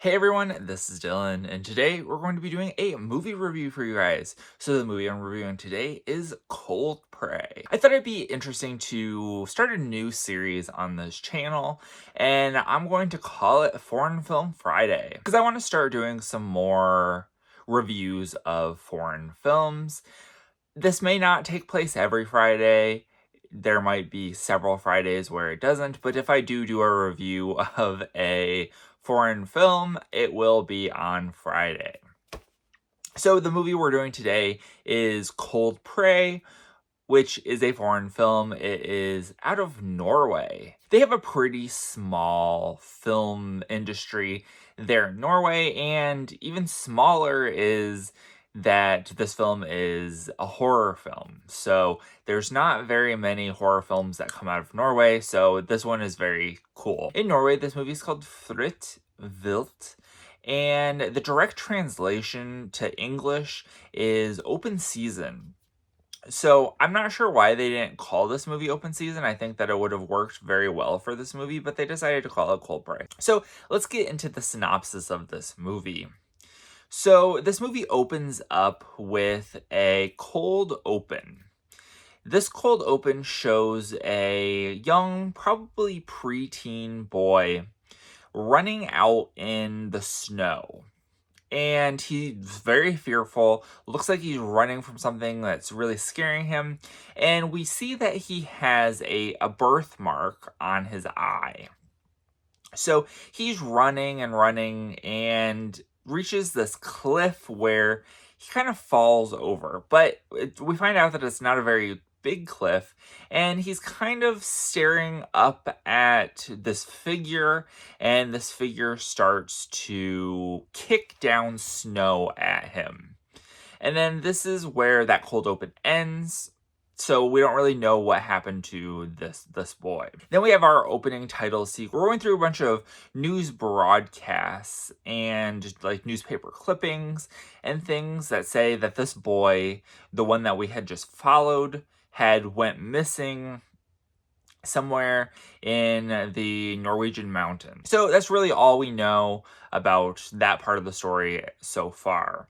Hey everyone, this is Dylan, and today we're going to be doing a movie review for you guys. So the movie I'm reviewing today is Cold Prey. I thought it'd be interesting to start a new series on this channel, and I'm going to call it Foreign Film Friday, because I want to start doing some more reviews of foreign films. This may not take place every Friday. There might be several Fridays where it doesn't, but if I do a review of a foreign film, it will be on Friday. So the movie we're doing today is Cold Prey, which is a foreign film. It is out of Norway. They have a pretty small film industry there in Norway, and even smaller is that this film is a horror film. So there's not very many horror films that come out of Norway, so this one is very cool. In Norway, this movie is called Fritt Vilt, and the direct translation to English is Open Season. So I'm not sure why they didn't call this movie Open Season. I think that it would have worked very well for this movie, but they decided to call it Cold Prey. So let's get into the synopsis of this movie. So this movie opens up with a cold open. This cold open shows a young, probably preteen boy running out in the snow. And he's very fearful. Looks like he's running from something that's really scaring him. And we see that he has a birthmark on his eye. So he's running and running and reaches this cliff where he kind of falls over. But we find out that it's not a very big cliff, and he's kind of staring up at this figure, and this figure starts to kick down snow at him. And then this is where that cold open ends. So we don't really know what happened to this boy. Then we have our opening title sequence. We're going through a bunch of news broadcasts and like newspaper clippings and things that say that this boy, the one that we had just followed, had went missing somewhere in the Norwegian mountains. So that's really all we know about that part of the story so far.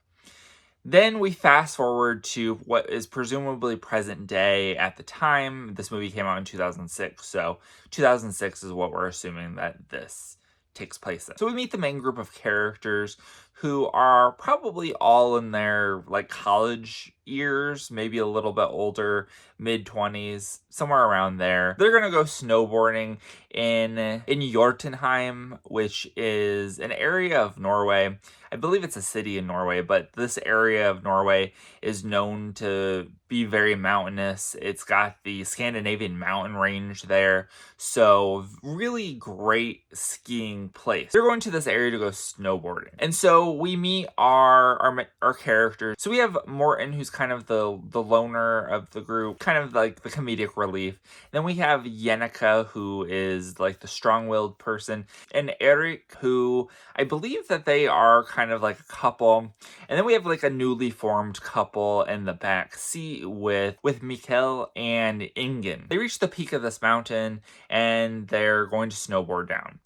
Then we fast forward to what is presumably present day at the time. This movie came out in 2006, so 2006 is what we're assuming that this takes place in. So we meet the main group of characters who are probably all in their like college years, maybe a little bit older, mid-20s, somewhere around there. They're gonna go snowboarding in Jotunheim, which is an area of Norway. I believe it's a city in Norway, but this area of Norway is known to be very mountainous. It's got the Scandinavian mountain range there, so really great skiing place. They're going to this area to go snowboarding, and so we meet our characters. So we have Morten, who's kind of the loner of the group, kind of like the comedic relief. Then we have Yenneca, who is like the strong-willed person, and Erik, who I believe that they are kind of like a couple. And then we have like a newly formed couple in the back seat with Mikkel and Ingen. They reach the peak of this mountain and they're going to snowboard down.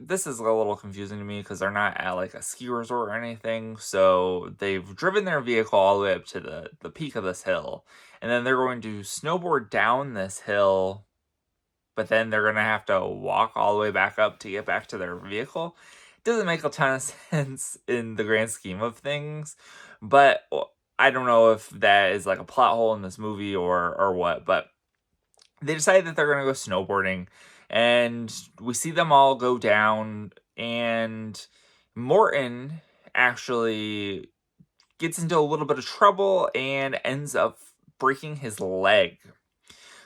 This is a little confusing to me because they're not at like a ski resort or anything. So they've driven their vehicle all the way up to the peak of this hill. And then they're going to snowboard down this hill, but then they're going to have to walk all the way back up to get back to their vehicle. Doesn't make a ton of sense in the grand scheme of things, but I don't know if that is like a plot hole in this movie or what, but they decide that they're going to go snowboarding, and we see them all go down, and Morten actually gets into a little bit of trouble and ends up breaking his leg.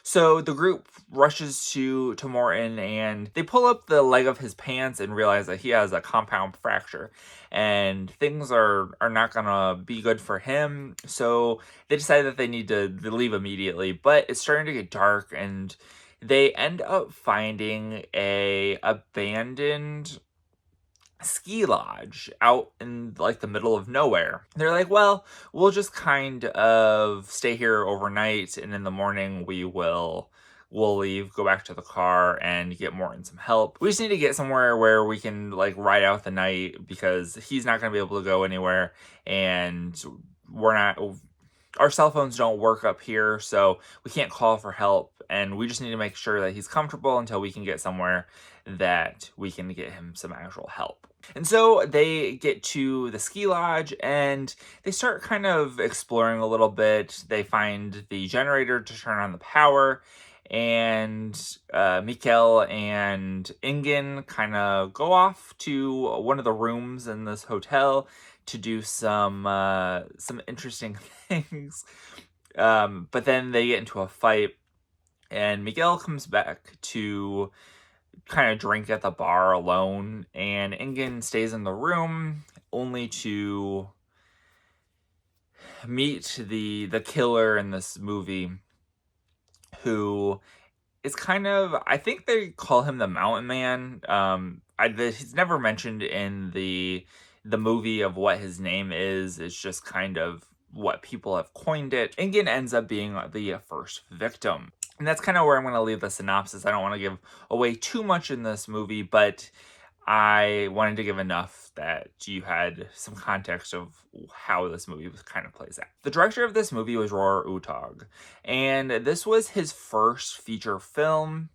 So the group rushes to Morten, and they pull up the leg of his pants and realize that he has a compound fracture and things are not gonna be good for him. So they decide that they need to leave immediately, but it's starting to get dark, and they end up finding a abandoned ski lodge out in like the middle of nowhere. They're like, well, we'll just kind of stay here overnight, and in the morning we'll we'll leave, go back to the car, and get Morton some help. We just need to get somewhere where we can like ride out the night because he's not going to be able to go anywhere, and our cell phones don't work up here, so we can't call for help, and we just need to make sure that he's comfortable until we can get somewhere that we can get him some actual help. And so they get to the ski lodge and they start kind of exploring a little bit. They find the generator to turn on the power, and Mikkel and Ingen kind of go off to one of the rooms in this hotel to do some interesting things. But then they get into a fight, and Miguel comes back to kind of drink at the bar alone, and Ingen stays in the room only to meet the killer in this movie, who is kind of, I think they call him the Mountain Man. He's never mentioned in the movie of what his name is. It's just kind of what people have coined it. Ingen ends up being the first victim. And that's kind of where I'm going to leave the synopsis. I don't want to give away too much in this movie, but I wanted to give enough that you had some context of how this movie kind of plays out. The director of this movie was Roar Uthaug, and this was his first feature film,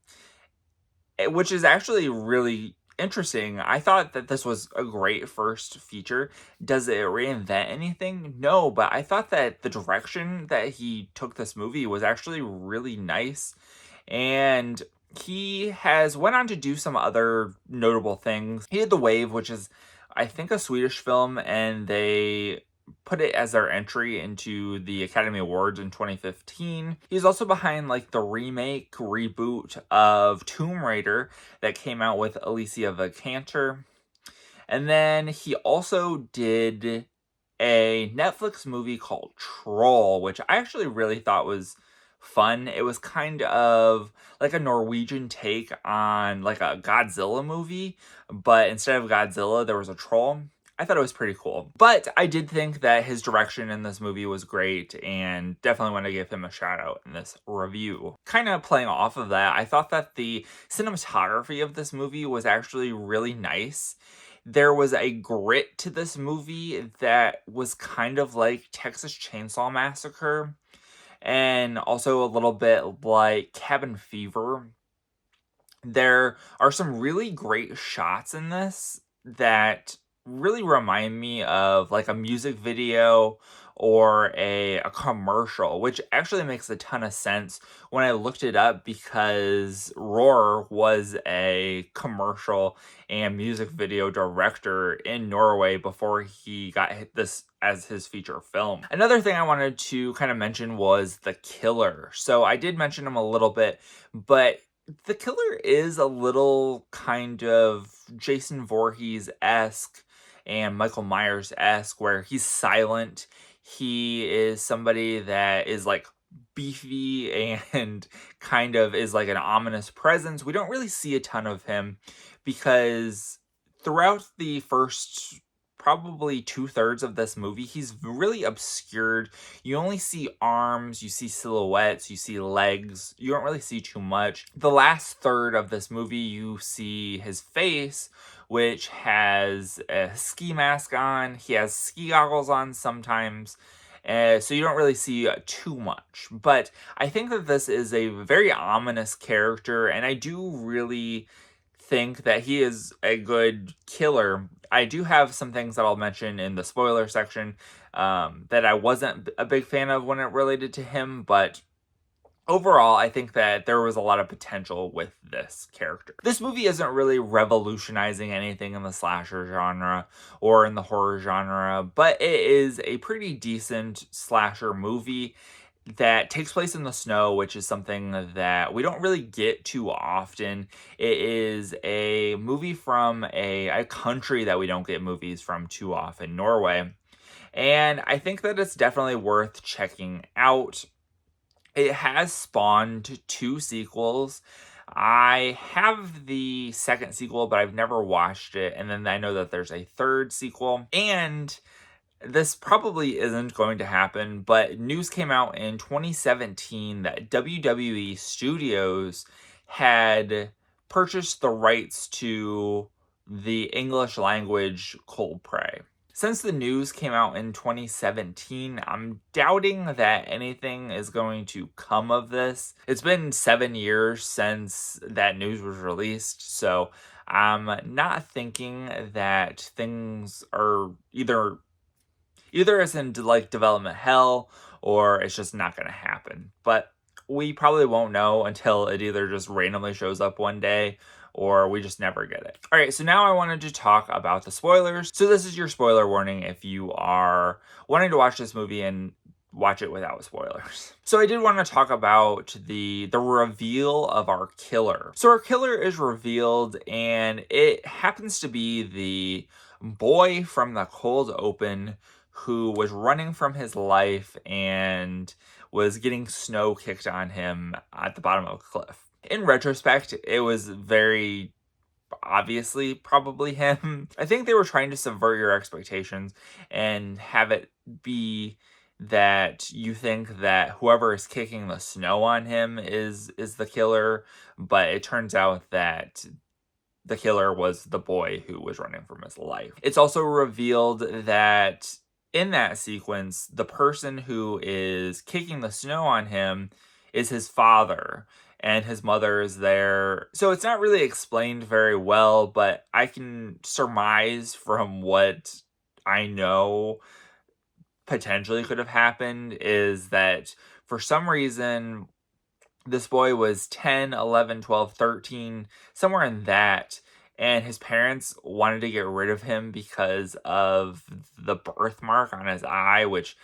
which is actually really interesting. I thought that this was a great first feature. Does it reinvent anything? No, but I thought that the direction that he took this movie was actually really nice, and he has went on to do some other notable things. He did The Wave, which is, I think, a Swedish film, and they put it as their entry into the Academy Awards in 2015. He's also behind like the reboot of Tomb Raider that came out with Alicia Vikander. And then he also did a Netflix movie called Troll, which I actually really thought was fun. It was kind of like a Norwegian take on like a Godzilla movie, but instead of Godzilla, there was a troll. I thought it was pretty cool. But I did think that his direction in this movie was great, and definitely want to give him a shout out in this review. Kind of playing off of that, I thought that the cinematography of this movie was actually really nice. There was a grit to this movie that was kind of like Texas Chainsaw Massacre, and also a little bit like Cabin Fever. There are some really great shots in this that really remind me of like a music video or a commercial, which actually makes a ton of sense when I looked it up, because Roar was a commercial and music video director in Norway before he got this as his feature film. Another thing I wanted to kind of mention was the killer. So I did mention him a little bit, but the killer is a little kind of Jason Voorhees-esque and Michael Myers-esque, where he's silent. He is somebody that is like beefy and kind of is like an ominous presence. We don't really see a ton of him because throughout the first probably 2/3 of this movie, he's really obscured. You only see arms, you see silhouettes, you see legs. You don't really see too much. The last third of this movie, you see his face, which has a ski mask on. He has ski goggles on sometimes. So you don't really see too much. But I think that this is a very ominous character, and I do really think that he is a good killer. I do have some things that I'll mention in the spoiler section that I wasn't a big fan of when it related to him, but overall, I think that there was a lot of potential with this character. This movie isn't really revolutionizing anything in the slasher genre or in the horror genre, but it is a pretty decent slasher movie that takes place in the snow, which is something that we don't really get too often. It is a movie from a country that we don't get movies from too often, Norway. And I think that it's definitely worth checking out. It has spawned 2 sequels. I have the second sequel, but I've never watched it. And then I know that there's a third sequel. And This probably isn't going to happen, but news came out in 2017 that WWE Studios had purchased the rights to the English language Cold Prey. Since the news came out in 2017, I'm doubting that anything is going to come of this. It's been 7 years since that news was released, so I'm not thinking that things are either it's in like development hell or it's just not going to happen. But we probably won't know until it either just randomly shows up one day or we just never get it. All right, so now I wanted to talk about the spoilers. So this is your spoiler warning if you are wanting to watch this movie and watch it without spoilers. So I did want to talk about the reveal of our killer. So our killer is revealed and it happens to be the boy from the cold open who was running from his life and was getting snow kicked on him at the bottom of a cliff. In retrospect, it was very obviously probably him. I think they were trying to subvert your expectations and have it be that you think that whoever is kicking the snow on him is the killer, but it turns out that the killer was the boy who was running from his life. It's also revealed that in that sequence, the person who is kicking the snow on him is his father, and his mother is there. So it's not really explained very well, but I can surmise from what I know potentially could have happened is that for some reason, this boy was 10, 11, 12, 13, somewhere in that. And his parents wanted to get rid of him because of the birthmark on his eye, which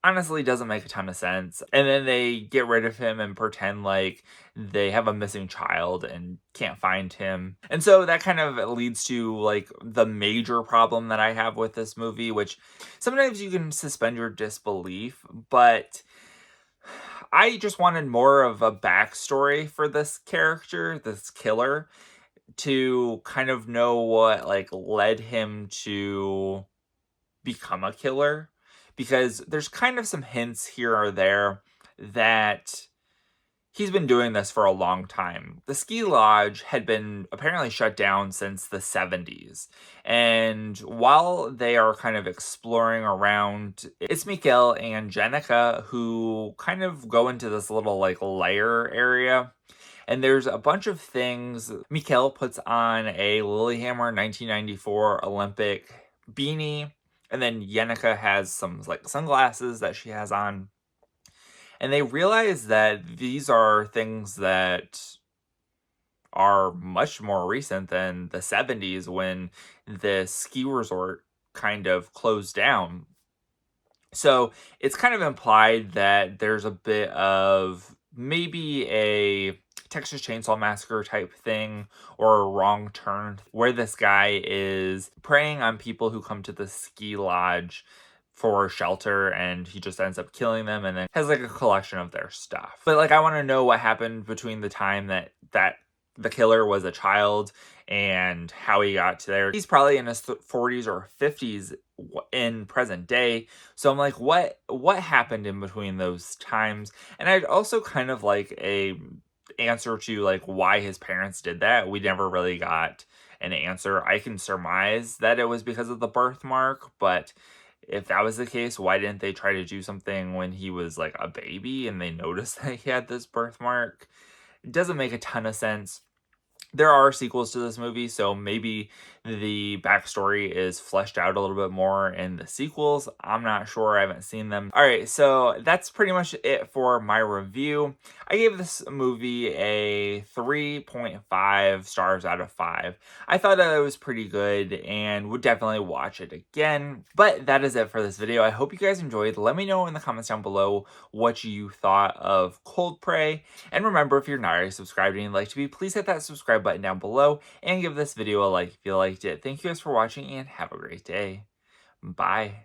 honestly doesn't make a ton of sense. And then they get rid of him and pretend like they have a missing child and can't find him. And so that kind of leads to like the major problem that I have with this movie, which sometimes you can suspend your disbelief, but I just wanted more of a backstory for this character, this killer, to kind of know what like led him to become a killer, because there's kind of some hints here or there that he's been doing this for a long time. The ski lodge had been apparently shut down since the 70s. And while they are kind of exploring around, it's Mikael and Jenica who kind of go into this little like lair area. And there's a bunch of things. Mikael puts on a Lillehammer 1994 Olympic beanie. And then Jenica has some like sunglasses that she has on. And they realize that these are things that are much more recent than the 70s when the ski resort kind of closed down. So it's kind of implied that there's a bit of maybe a Texas Chainsaw Massacre type thing or a wrong turn where this guy is preying on people who come to the ski lodge for shelter and he just ends up killing them and then has like a collection of their stuff. But like I want to know what happened between the time that the killer was a child and how he got to there. He's probably in his 40s or 50s in present day. So I'm like, what happened in between those times? And I'd also kind of like a answer to like why his parents did that. We never really got an answer. I can surmise that it was because of the birthmark, but if that was the case, why didn't they try to do something when he was like a baby and they noticed that he had this birthmark? It doesn't make a ton of sense. There are sequels to this movie, so maybe the backstory is fleshed out a little bit more in the sequels. I'm not sure. I haven't seen them. All right, so that's pretty much it for my review. I gave this movie a 3.5 stars out of 5. I thought that it was pretty good and would definitely watch it again. But that is it for this video. I hope you guys enjoyed. Let me know in the comments down below what you thought of Cold Prey. And remember, if you're not already subscribed and you'd like to be, please hit that subscribe button down below and give this video a like if you liked it. Thank you guys for watching and have a great day. Bye.